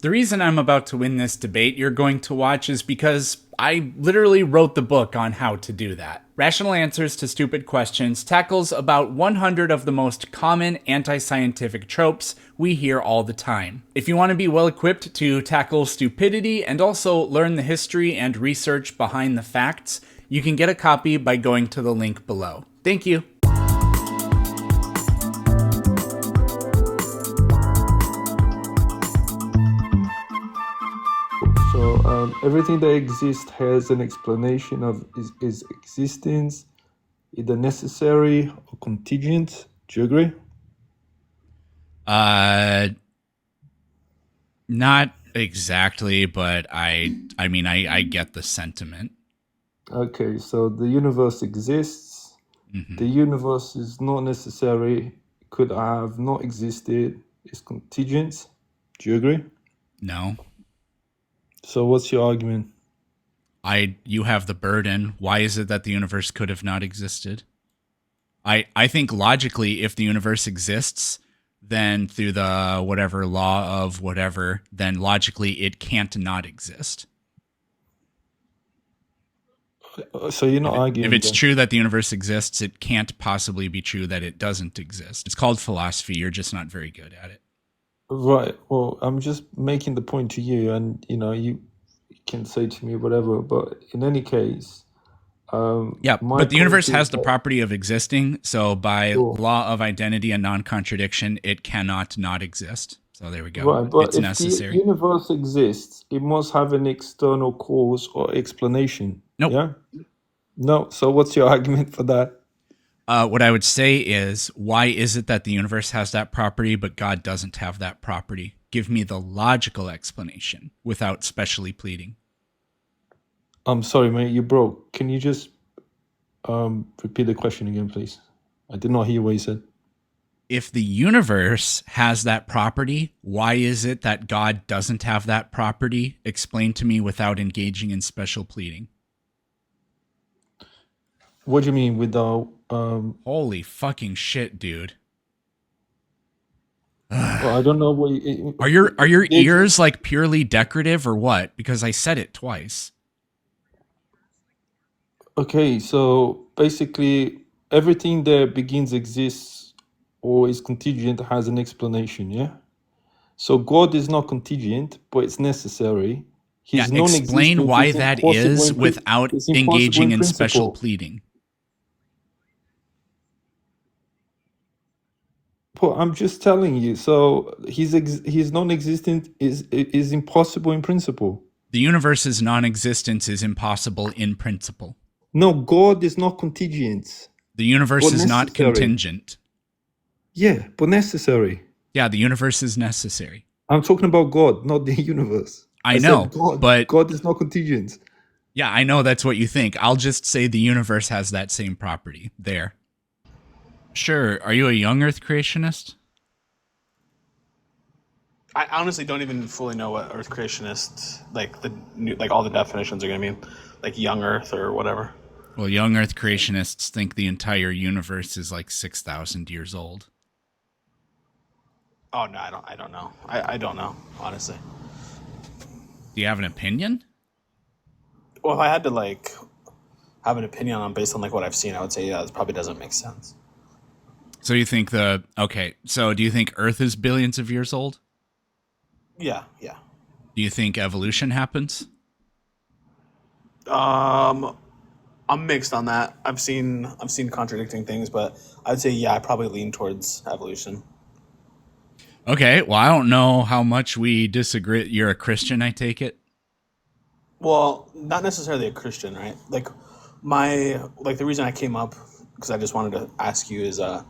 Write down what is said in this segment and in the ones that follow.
The reason I'm about to win this debate you're going to watch is because I literally wrote the book on how to do that. Rational Answers to Stupid Questions tackles about 100 of the most common anti-scientific tropes we hear all the time. If you want to be well equipped to tackle stupidity and also learn the history and research behind the facts, you can get a copy by going to the link below. Thank you. So everything that exists has an explanation of its existence, either necessary or contingent. Do you agree? Not exactly, but I mean, I get the sentiment. Okay, so the universe exists. Mm-hmm. The universe is not necessary, could have not existed, it's contingent. Do you agree? No. So what's your argument? You have the burden. Why is it that the universe could have not existed? I think logically, if the universe exists, then through the whatever law of whatever, then logically it can't not exist. So you're not arguing. If it's then. true that the universe exists, it can't possibly be true that it doesn't exist. It's called philosophy. You're just not very good at it. Right. Well, I'm just making the point to you, and you can say to me whatever. But in any case, yeah. my But the universe point has is the that- property of existing. So by Sure. law of identity and non-contradiction, it cannot not exist. So there we go. Right, but It's if necessary. the universe exists, it must have an external cause or explanation. Nope. Yeah? No. So what's your argument for that? What I would say is, why is it that the universe has that property, but God doesn't have that property? Give me the logical explanation without specially pleading. I'm sorry, mate, you broke. Can you just repeat the question again, please? I did not hear what you said. If the universe has that property, why is it that God doesn't have that property? Explain to me without engaging in special pleading. What do you mean without... Holy fucking shit, dude. Well, I don't know what you... Are your ears like purely decorative or what? Because I said it twice. Okay, so basically everything that begins, exists, or is contingent has an explanation, yeah? So God is not contingent, but it's necessary. His Yeah, explain non-existence why is that impossible is in without it's impossible engaging in principle. special pleading. But I'm just telling you. So his non-existent is impossible in principle. The universe's non-existence is impossible in principle. No, God is not contingent. The universe But is not necessary. contingent. Yeah, but necessary. Yeah, the universe is necessary. I'm talking about God, not the universe. I know, said God, but God is not contingent. yeah, I know that's what you think. I'll just say the universe has that same property. There. Sure. Are you a young Earth creationist? I honestly don't even fully know what Earth creationist, like all the definitions are gonna mean, like young Earth or whatever. Well, young Earth creationists think the entire universe is like 6,000 years old. Oh no, I don't know. I don't know, honestly. Do you have an opinion? Well, if I had to have an opinion on based on what I've seen, I would say it probably doesn't make sense. So you think so do you think Earth is billions of years old? Yeah. Do you think evolution happens? I'm mixed on that. I've seen contradicting things, but I'd say I probably lean towards evolution. Okay, well, I don't know how much we disagree. You're a Christian, I take it? Well, not necessarily a Christian, right? The reason I came up, because I just wanted to ask you, is the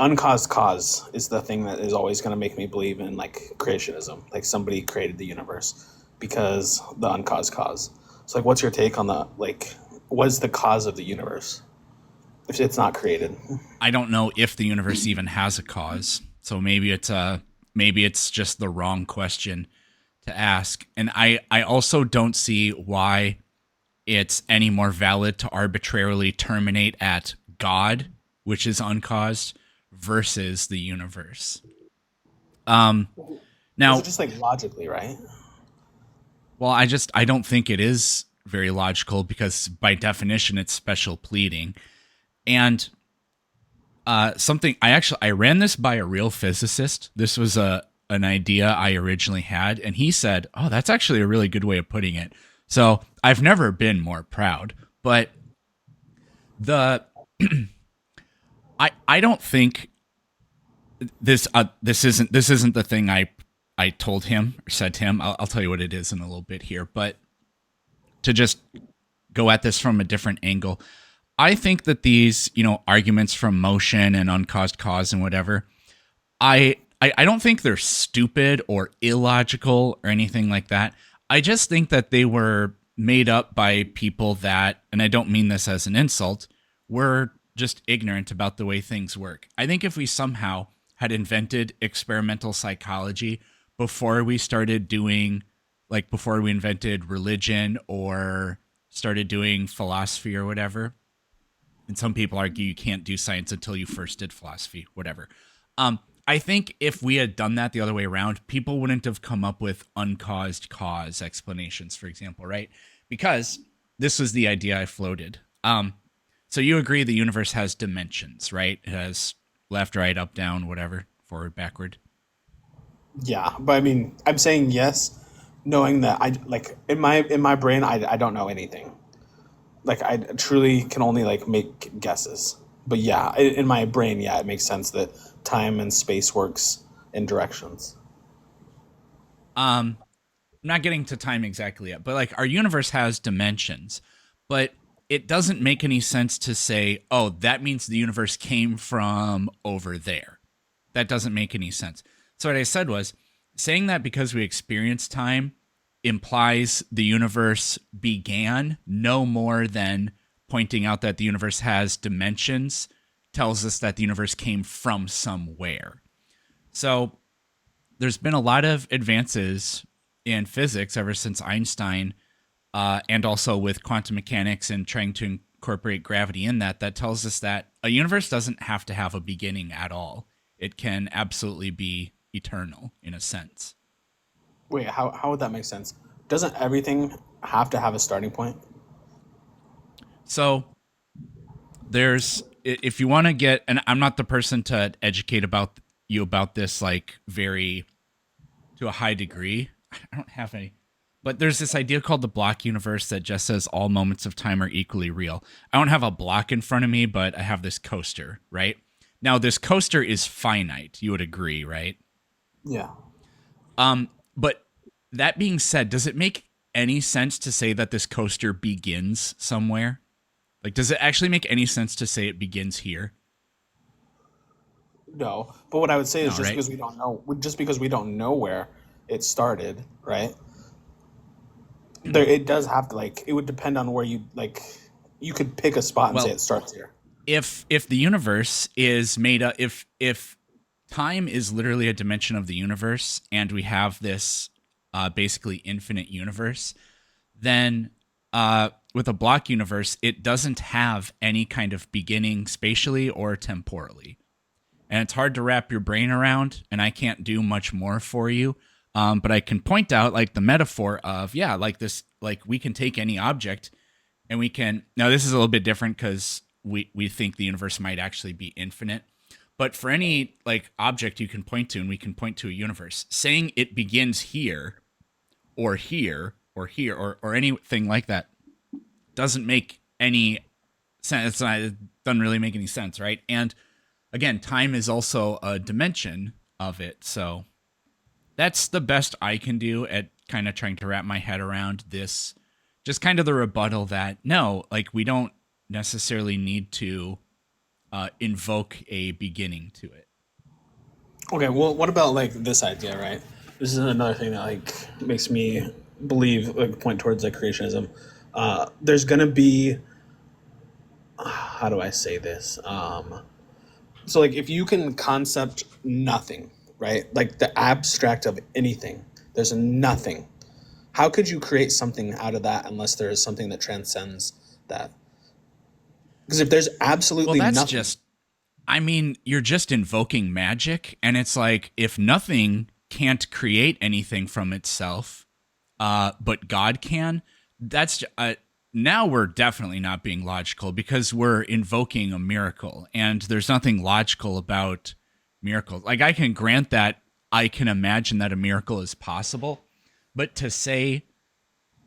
uncaused cause is the thing that is always going to make me believe in creationism. Like somebody created the universe because the uncaused cause. So what's your take on what's the cause of the universe if it's not created? I don't know if the universe even has a cause. So maybe it's just the wrong question to ask. And I also don't see why it's any more valid to arbitrarily terminate at God, which is uncaused, versus the universe. Now, Now, just like logically, right? well, I don't think it is very logical because by definition it's special pleading. And something I ran this by a real physicist. This was an idea I originally had, and he said, "Oh, that's actually a really good way of putting it." So I've never been more proud. But the I don't think this isn't the thing I told him or said to him. I'll tell you what it is in a little bit here, but to just go at this from a different angle. I think that these, arguments from motion and uncaused cause and whatever, I don't think they're stupid or illogical or anything like that. I just think that they were made up by people that, and I don't mean this as an insult, were just ignorant about the way things work. I think if we somehow had invented experimental psychology before we started doing, like before we invented religion or started doing philosophy or whatever, and some people argue you can't do science until you first did philosophy, whatever. I think if we had done that the other way around, people wouldn't have come up with uncaused cause explanations, for example, right? Because this was the idea I floated. So you agree the universe has dimensions, right? It has left, right, up, down, whatever, forward, backward. Yeah, but I mean, I'm saying yes, knowing that I like in my brain, I don't know anything. Like I truly can only like make guesses. But yeah, in my brain, yeah, it makes sense that time and space works in directions. I'm not getting to time exactly yet, but like our universe has dimensions, but it doesn't make any sense to say, oh, that means the universe came from over there. That doesn't make any sense. So what I said was saying that because we experience time implies the universe began no more than pointing out that the universe has dimensions tells us that the universe came from somewhere. So there's been a lot of advances in physics ever since Einstein, and also with quantum mechanics and trying to incorporate gravity in that tells us that a universe doesn't have to have a beginning at all. It can absolutely be eternal in a sense. Wait, how would that make sense? Doesn't everything have to have a starting point? So there's, if you want to get, and I'm not the person to educate about you about this like very to a high degree. I don't have any, but there's this idea called the block universe that just says all moments of time are equally real. I don't have a block in front of me, but I have this coaster, right? Now this coaster is finite. You would agree, right? Yeah. But that being said, does it make any sense to say that this coaster begins somewhere? Like, does it actually make any sense to say it begins here? No. But what I would say is No, right? just because we don't know where it started, right? There it does have to like it would depend on where you like you could pick a spot and say Well, it starts here. if the universe is made up, if time is literally a dimension of the universe, and we have this basically infinite universe, then with a block universe, it doesn't have any kind of beginning spatially or temporally. And it's hard to wrap your brain around, and I can't do much more for you. But I can point out like the metaphor of, yeah, like this, like we can take any object and we can, now this is a little bit different because we think the universe might actually be infinite. But for any like object you can point to, and we can point to a universe, saying it begins here or here or here or anything like that doesn't make any sense. It doesn't really make any sense, right? And again, time is also a dimension of it. So that's the best I can do at kind of trying to wrap my head around this. Just kind of the rebuttal that no, like we don't necessarily need to invoke a beginning to it. Okay, well, what about like this idea, right? This is another thing that like makes me believe like point towards like creationism. There's gonna be how do I say this? So like if you can concept nothing, right? Like the abstract of anything, there's nothing. How could you create something out of that unless there is something that transcends that? Because if there's absolutely Well, that's nothing, just, I mean, you're just invoking magic, and it's like if nothing can't create anything from itself, but God can. That's now we're definitely not being logical because we're invoking a miracle, and there's nothing logical about miracles. Like, I can grant that I can imagine that a miracle is possible, but to say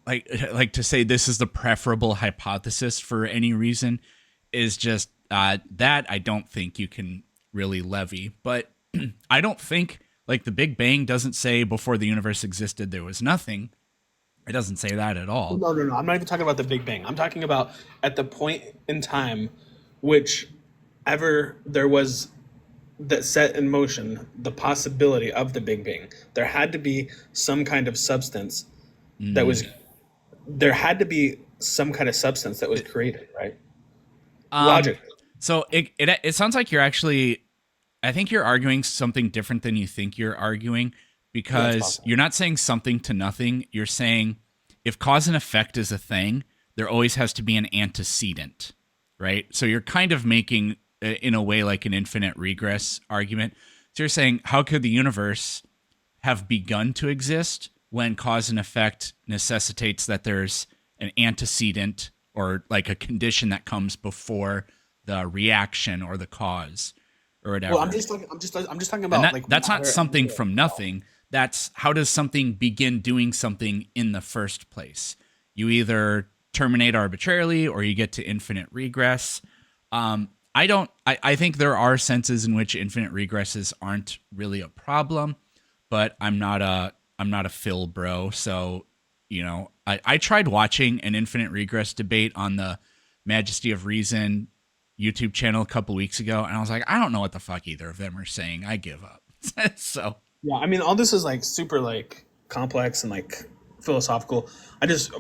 like to say this is the preferable hypothesis for any reason is just that I don't think you can really levy. But I don't think, like, the Big Bang doesn't say before the universe existed there was nothing. It doesn't say that at all. No, no, no. I'm not even talking about the Big Bang. I'm talking about at the point in time which ever there was that set in motion the possibility of the Big Bang. There had to be some kind of substance that was. There had to be some kind of substance that was created, right? Logic. So it sounds like you're actually, I think you're arguing something different than you think you're arguing, because you're not saying something to nothing. You're saying if cause and effect is a thing, there always has to be an antecedent, right? So you're kind of making, in a way, like an infinite regress argument. So you're saying, how could the universe have begun to exist when cause and effect necessitates that there's an antecedent, or like a condition that comes before the reaction or the cause or whatever? Well, I'm just talking about, And like, that's not matter- something from nothing. That's how does something begin doing something in the first place? You either terminate arbitrarily or you get to infinite regress. I think there are senses in which infinite regresses aren't really a problem, but I'm not a Phil bro. So, I tried watching an infinite regress debate on the Majesty of Reason YouTube channel a couple weeks ago, and I was like, I don't know what the fuck either of them are saying. I give up. So Yeah, I mean, all this is like super like complex and like philosophical.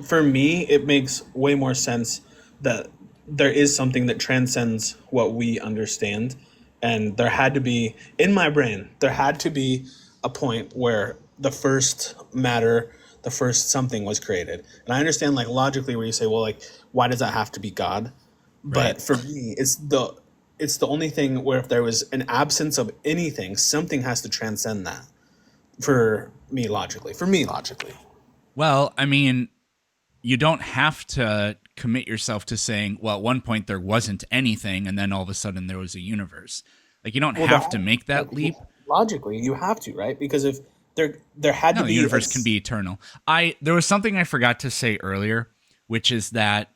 For me, it makes way more sense that there is something that transcends what we understand. And there had to be, in my brain, there had to be a point where the first matter, the first something was created. And I understand, like, logically where you say, well, like, why does that have to be God? But for me, it's the only thing where if there was an absence of anything, something has to transcend that. For me, logically. well, I mean, you don't have to commit yourself to saying, well, at one point there wasn't anything, and then all of a sudden there was a universe. Like, you don't have to make that leap. Logically, you have to, right? Because if there had to No, be the universe can be eternal. There was something I forgot to say earlier, which is that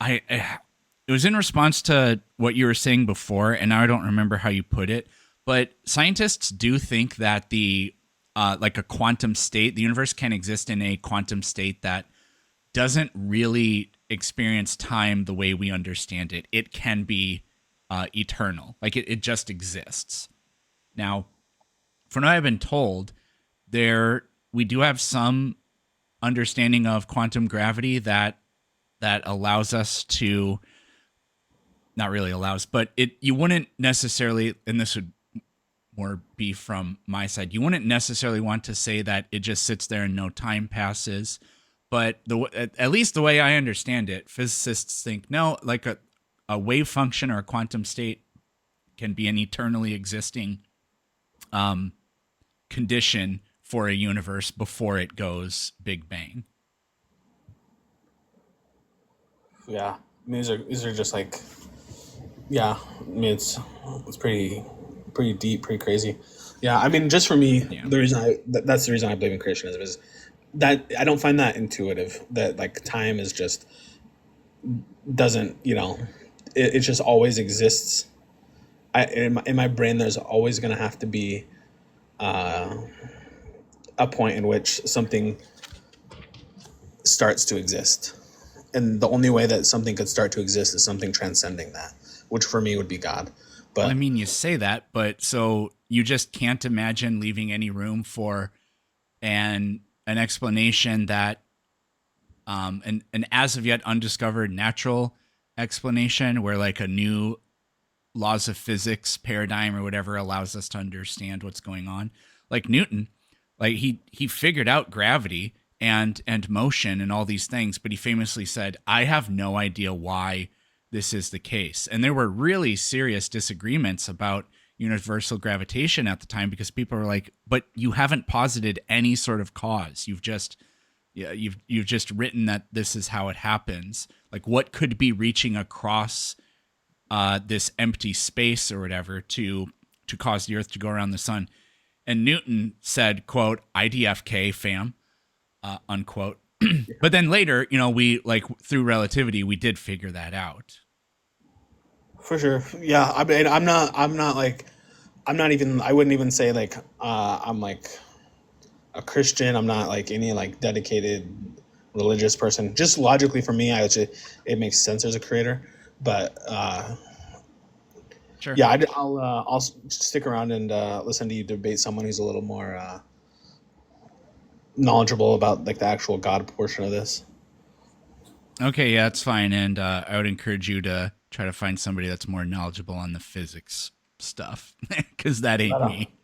it was in response to what you were saying before, and now I don't remember how you put it, but scientists do think that like a quantum state, the universe can exist in a quantum state that doesn't really experience time the way we understand it. It can be eternal. Like, it just exists. Now, from what I've been told, we do have some understanding of quantum gravity that allows us to, not really allows, but you wouldn't necessarily, and this would more be from my side, you wouldn't necessarily want to say that it just sits there and no time passes. But at least the way I understand it, physicists think, no, like a wave function or a quantum state can be an eternally existing condition for a universe before it goes Big Bang. Yeah, I mean, these are just like, yeah. I mean, it's pretty deep, pretty crazy. Yeah, I mean, just for me, the reason that's the reason I believe in creationism is that I don't find that intuitive. That, like, time is just doesn't, it just always exists. In my brain, there's always going to have to be a point in which something starts to exist. And the only way that something could start to exist is something transcending that, which for me would be God. But well, I mean, you say that, but so you just can't imagine leaving any room for an explanation that an as of yet undiscovered natural explanation where, like, a new laws of physics paradigm or whatever allows us to understand what's going on. Like Newton, like he figured out gravity and motion and all these things, but he famously said, I have no idea why this is the case. And there were really serious disagreements about universal gravitation at the time, because people were like, but you haven't posited any sort of cause. You've just written that this is how it happens. Like, what could be reaching across this empty space or whatever to cause the Earth to go around the sun? And Newton said, quote, IDFK fam, unquote. But then later, we through relativity, we did figure that out. For sure. Yeah. I mean, I wouldn't even say like, I'm like a Christian. I'm not like any like dedicated religious person. Just logically for me, it makes sense as a creator. But Sure. yeah, I'll stick around and listen to you debate someone who's a little more knowledgeable about like the actual God portion of this. Okay, yeah, that's fine. And I would encourage you to try to find somebody that's more knowledgeable on the physics stuff, because that ain't me.